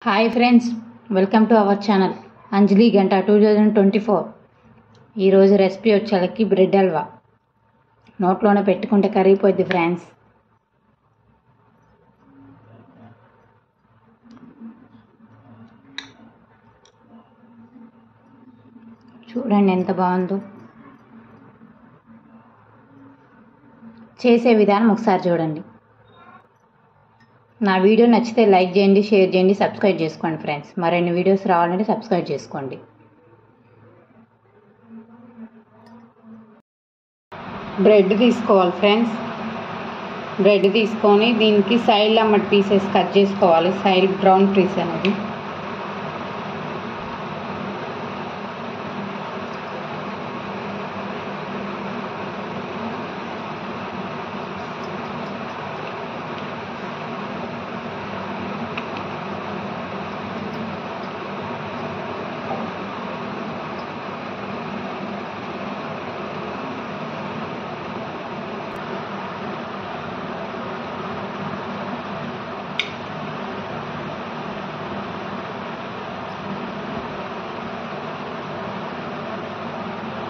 Hi friends, welcome to our channel Anjali Ganta 2024. ఈరోజు recipe వచ్చేళ్ళకి bread halwa. నోట్లోనే పెట్టుకుంటే కరిగిపోద్ది ఫ్రెండ్స్. చూడండి ఎంత బాగుందో. చేసే విధానం ఒకసారి చూడండి. నా వీడియో నచ్చితే లైక్ చేయండి, షేర్ చేయండి, సబ్స్క్రైబ్ చేసుకోండి ఫ్రెండ్స్. మరిన్ని వీడియోస్ రావాలంటే సబ్స్క్రైబ్ చేసుకోండి. బ్రెడ్ తీసుకోవాలి ఫ్రెండ్స్. బ్రెడ్ తీసుకొని దీనికి సైడ్ అమ్మటి పీసెస్ కట్ చేసుకోవాలి. సైడ్ బ్రౌన్ పీస్ అనేది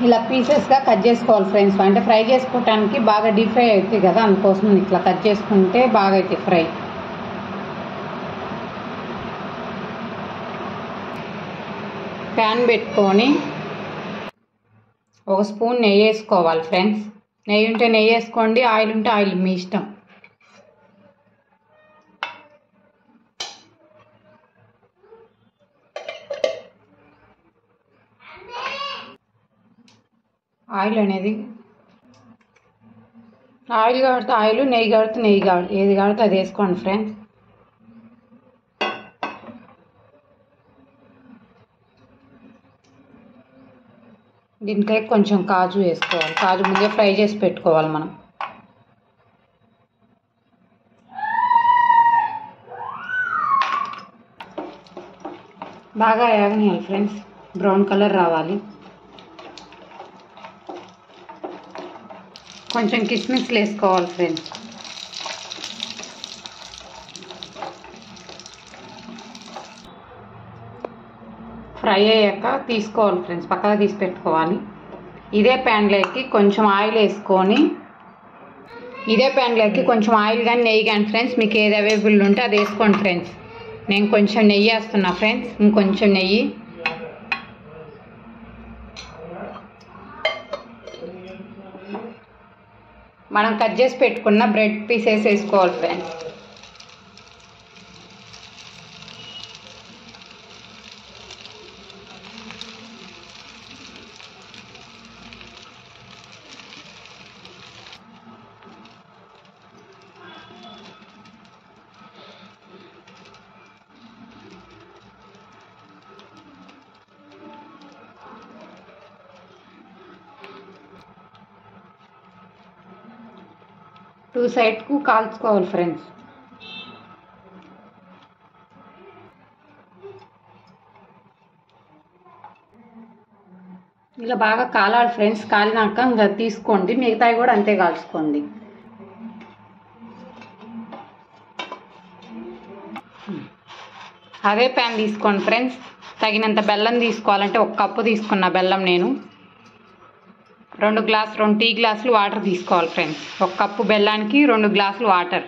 ఇలా పీసెస్గా కట్ చేసుకోవాలి ఫ్రెండ్స్. అంటే ఫ్రై చేసుకోవటానికి బాగా డీప్ ఫ్రై అవుతాయి కదా, అందుకోసం ఇట్లా కట్ చేసుకుంటే బాగా అవుతాయి ఫ్రై. ప్యాన్ పెట్టుకొని ఒక స్పూన్ నెయ్యి వేసుకోవాలి ఫ్రెండ్స్. నెయ్యి ఉంటే నెయ్యి వేసుకోండి, ఆయిల్ ఉంటే ఆయిల్ మీ ఇష్టం. ఆయిల్ అనేది ఆయిల్ కాబట్టి ఆయిల్, నెయ్యి కాబట్టి నెయ్యి, కాబట్టి ఏది కాబట్టి అది వేసుకోండి ఫ్రెండ్స్. దీంట్లో కొంచెం కాజు వేసుకోవాలి. కాజు ముందే ఫ్రై చేసి పెట్టుకోవాలి మనం. బాగా వేగనియాలి ఫ్రెండ్స్, బ్రౌన్ కలర్ రావాలి. కొంచెం కిస్మిస్లు వేసుకోవాలి ఫ్రెండ్స్. ఫ్రై అయ్యాక తీసుకోవాలి ఫ్రెండ్స్, పక్కగా తీసి పెట్టుకోవాలి. ఇదే ప్యాన్లోకి కొంచెం ఆయిల్ వేసుకొని, ఇదే ప్యాన్లోకి కొంచెం ఆయిల్ కానీ నెయ్యి కానీ ఫ్రెండ్స్, మీకు ఏది అవైలబుల్ ఉంటే అది వేసుకోండి ఫ్రెండ్స్. నేను కొంచెం నెయ్యి వేస్తున్నా ఫ్రెండ్స్, ఇంకొంచెం నెయ్యి. మనం కట్ చేసి పెట్టుకున్న బ్రెడ్ పీసెస్ వేసుకోవాలి ఫ్రెండ్స్. టూ సైడ్కు కాల్చుకోవాలి ఫ్రెండ్స్. ఇలా బాగా కాలాలి ఫ్రెండ్స్. కాలినాక ఇంకా తీసుకోండి, మిగతాయి కూడా అంతే కాల్చుకోండి. అదే ప్యాన్ తీసుకోండి ఫ్రెండ్స్. తగినంత బెల్లం తీసుకోవాలంటే ఒక కప్పు తీసుకున్న బెల్లం నేను. 2 టీ గ్లాసులు వాటర్ తీసుకోవాలి ఫ్రెండ్స్. ఒక కప్పు బెల్లానికి 2 గ్లాసులు వాటర్.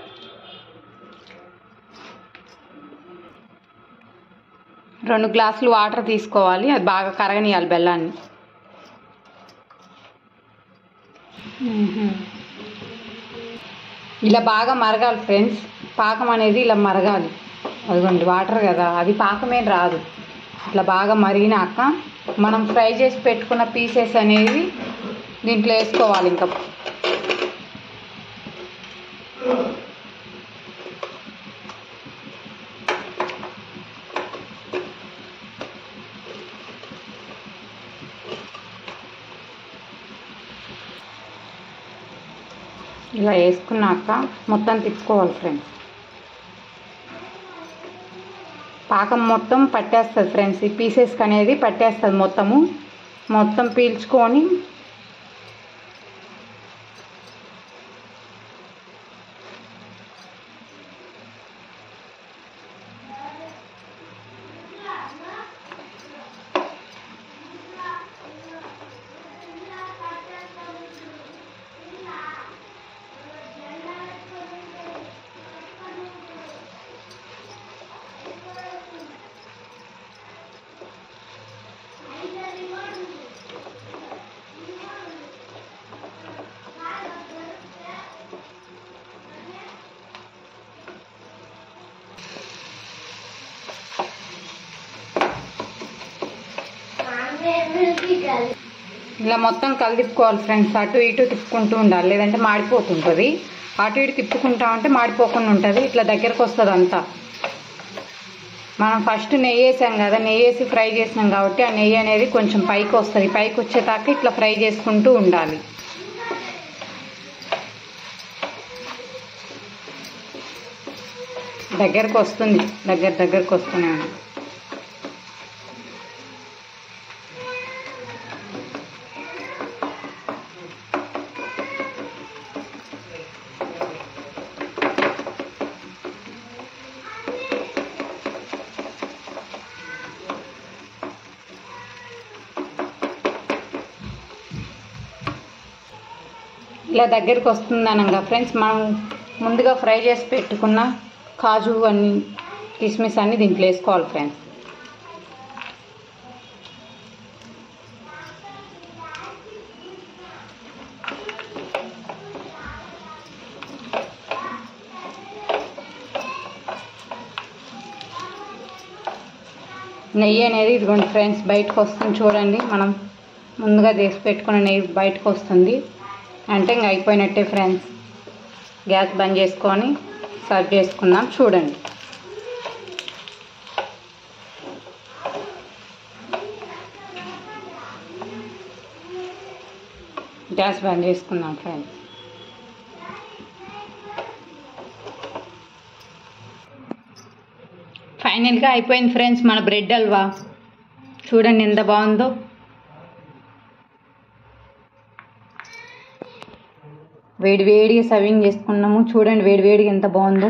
రెండు గ్లాసులు వాటర్ తీసుకోవాలి. అది బాగా కరగనియాలి బెల్లాన్ని. ఇలా బాగా మరగాలి ఫ్రెండ్స్. పాకం అనేది ఇలా మరగాలి. అదిగోండి వాటర్ కదా, అది పాకమే రాదు. ఇట్లా బాగా మరిగినాక మనం ఫ్రై చేసి పెట్టుకున్న పీసెస్ అనేవి దీంట్లో వేసుకోవాలి. ఇంకా ఇలా వేసుకున్నాక మొత్తం తిప్పుకోవాలి ఫ్రెండ్స్. పాకం మొత్తం పట్టేస్తుంది ఫ్రెండ్స్. ఈ పీసెస్కి అనేది పట్టేస్తుంది మొత్తం పీల్చుకొని ఇలా మొత్తం కలిదిప్పుకోవాలి ఫ్రెండ్స్. అటు ఇటు తిప్పుకుంటూ ఉండాలి, లేదంటే మాడిపోతుంటుంది. అటు ఇటు తిప్పుకుంటా ఉంటే మాడిపోకుండా ఉంటుంది. ఇట్లా దగ్గరకు వస్తుంది అంతా. మనం ఫస్ట్ నెయ్యి వేసాం కదా, నెయ్యి వేసి ఫ్రై చేసినాం కాబట్టి ఆ నెయ్యి అనేది కొంచెం పైకి వస్తుంది. పైకి వచ్చేదాకా ఇట్లా ఫ్రై చేసుకుంటూ ఉండాలి. దగ్గరకు వస్తుంది, దగ్గరకు వస్తూనే ఉంది. ఇలా దగ్గరికి వస్తుంది అనగా ఫ్రెండ్స్, మనం ముందుగా ఫ్రై చేసి పెట్టుకున్న కాజు అన్ని కిస్మిస్ అన్ని దీంట్లో వేసుకోవాలి ఫ్రెండ్స్. నెయ్యి అనేది ఇదిగోండి ఫ్రెండ్స్ బయటకు వస్తుంది చూడండి. మనం ముందుగా చేసి పెట్టుకున్న నెయ్యి బయటకు వస్తుంది అంటే ఇంకా అయిపోయినట్టే ఫ్రెండ్స్. గ్యాస్ బంద్ చేసుకొని సర్వ్ చేసుకుందాం. చూడండి, గ్యాస్ బంద్ చేసుకుందాం ఫ్రెండ్స్. ఫైనల్గా అయిపోయింది ఫ్రెండ్స్ మన బ్రెడ్ హల్వా. చూడండి ఎంత బాగుందో. వేడివేడిగా సర్వింగ్ చేసుకున్నాము. చూడండి వేడివేడిగా ఎంత బాగుందో.